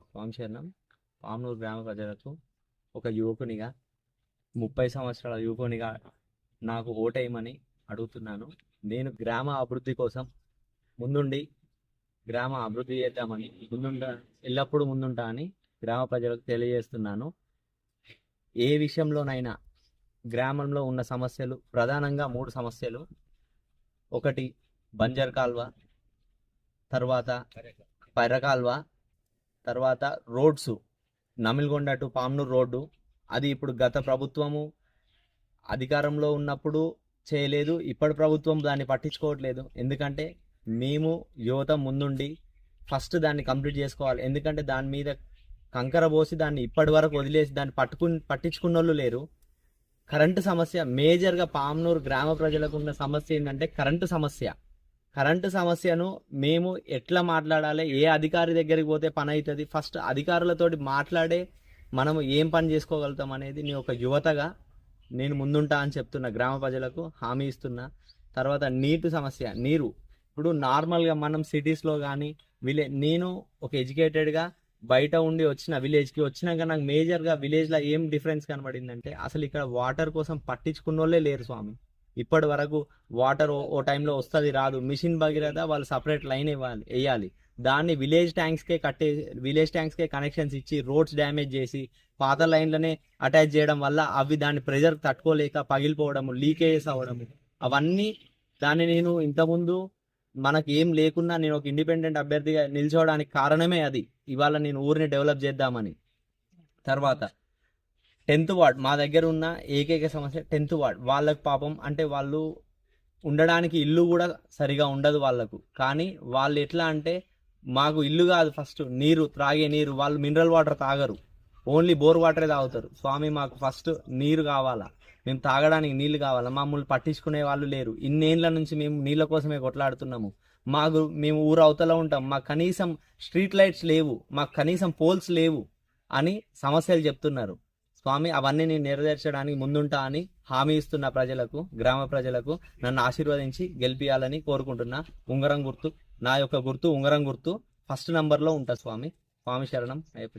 స్వామి శరణం. పామనూరు గ్రామ ప్రజలకు ఒక యువకునిగా 30 సంవత్సరాల యువకునిగా నాకు ఓటేయమని అడుగుతున్నాను. నేను గ్రామ అభివృద్ధి కోసం ముందుండి గ్రామ అభివృద్ధి చేద్దామని ఎల్లప్పుడూ ముందుంటా అని గ్రామ ప్రజలకు తెలియజేస్తున్నాను. ఏ విషయంలోనైనా గ్రామంలో ఉన్న సమస్యలు ప్రధానంగా 3 సమస్యలు. ఒకటి బంజర్ కాల్వ, తర్వాత పర్ర కాల్వ, తర్వాత రోడ్స్. నమిల్గొండ టు పామనూరు రోడ్డు అది ఇప్పుడు గత ప్రభుత్వము అధికారంలో ఉన్నప్పుడు చేయలేదు, ఇప్పటి ప్రభుత్వం దాన్ని పట్టించుకోవట్లేదు. ఎందుకంటే మేము యువత ముందుండి ఫస్ట్ దాన్ని కంప్లీట్ చేసుకోవాలి. ఎందుకంటే దాని మీద కంకర పోసి దాన్ని ఇప్పటి వరకు వదిలేసి దాన్ని పట్టించుకున్న వాళ్ళు లేరు. కరెంటు సమస్య మేజర్గా పామనూరు గ్రామ ప్రజలకు ఉన్న సమస్య ఏంటంటే కరెంటు సమస్యను మేము ఎట్లా మాట్లాడాలి, ఏ అధికారి దగ్గరికి పోతే పని అవుతుంది, ఫస్ట్ అధికారులతోటి మాట్లాడే మనము ఏం పని చేసుకోగలుగుతాం అనేది నేను ఒక యువతగా నేను ముందుంటా అని చెప్తున్నా, గ్రామ ప్రజలకు హామీ ఇస్తున్నా. తర్వాత నీరు ఇప్పుడు నార్మల్గా మనం సిటీస్లో కానీ నేను ఒక ఎడ్యుకేటెడ్గా బయట ఉండి వచ్చిన విలేజ్కి వచ్చినాక నాకు మేజర్గా విలేజ్లో ఏం డిఫరెన్స్ కనబడిందంటే అసలు ఇక్కడ వాటర్ కోసం పట్టించుకున్న వాళ్ళే లేరు స్వామి. ఇప్పటి వరకు వాటర్ ఓ టైంలో వస్తుంది రాదు, మిషన్ భగీరథ వాళ్ళు సపరేట్ లైన్ వేయాలి, దాన్ని విలేజ్ ట్యాంక్స్కే కనెక్షన్స్ ఇచ్చి రోడ్స్ డ్యామేజ్ చేసి పాత లైన్లనే అటాచ్ చేయడం వల్ల అవి దాని ప్రెజర్ తట్టుకోలేక పగిలిపోవడము, లీకేజెస్ అవ్వడము, అవన్నీ దాన్ని నేను ఇంతకుముందు మనకి ఏం లేకున్నా నేను ఒక ఇండిపెండెంట్ అభ్యర్థిగా నిల్చోవడానికి కారణమే అది. ఇవాళ నేను ఊరిని డెవలప్ చేద్దామని. తర్వాత 10th వార్డ్ మా దగ్గర ఉన్న ఏకైక సమస్య 10th వార్డ్. వాళ్ళకు పాపం అంటే వాళ్ళు ఉండడానికి ఇల్లు కూడా సరిగా ఉండదు వాళ్ళకు. కానీ వాళ్ళు ఎట్లా అంటే మాకు ఇల్లు కాదు, ఫస్ట్ త్రాగే నీరు వాళ్ళు మినరల్ వాటర్ తాగరు, ఓన్లీ బోర్ వాటరే తాగుతారు. స్వామి మాకు ఫస్ట్ నీరు కావాలా, మేము తాగడానికి నీళ్లు కావాలా, మమ్మల్ని పట్టించుకునే వాళ్ళు లేరు. ఇన్నేళ్ల నుంచి మేము నీళ్ళ కోసమే కొట్లాడుతున్నాము. మేము ఊరు అవతల ఉంటాం, మాకు కనీసం స్ట్రీట్ లైట్స్ లేవు, మాకు కనీసం పోల్స్ లేవు అని సమస్యలు చెప్తున్నారు. స్వామి అవన్నీ నేను నెరవేర్చడానికి ముందుంటా అని హామీ ఇస్తున్న గ్రామ ప్రజలకు నన్ను ఆశీర్వదించి గెలిపియాలని కోరుకుంటున్నా. ఉంగరం గుర్తు, నా యొక్క గుర్తు ఉంగరం గుర్తు, ఫస్ట్ నంబర్లో ఉంటా స్వామి. స్వామి శరణం అయ్యప్ప.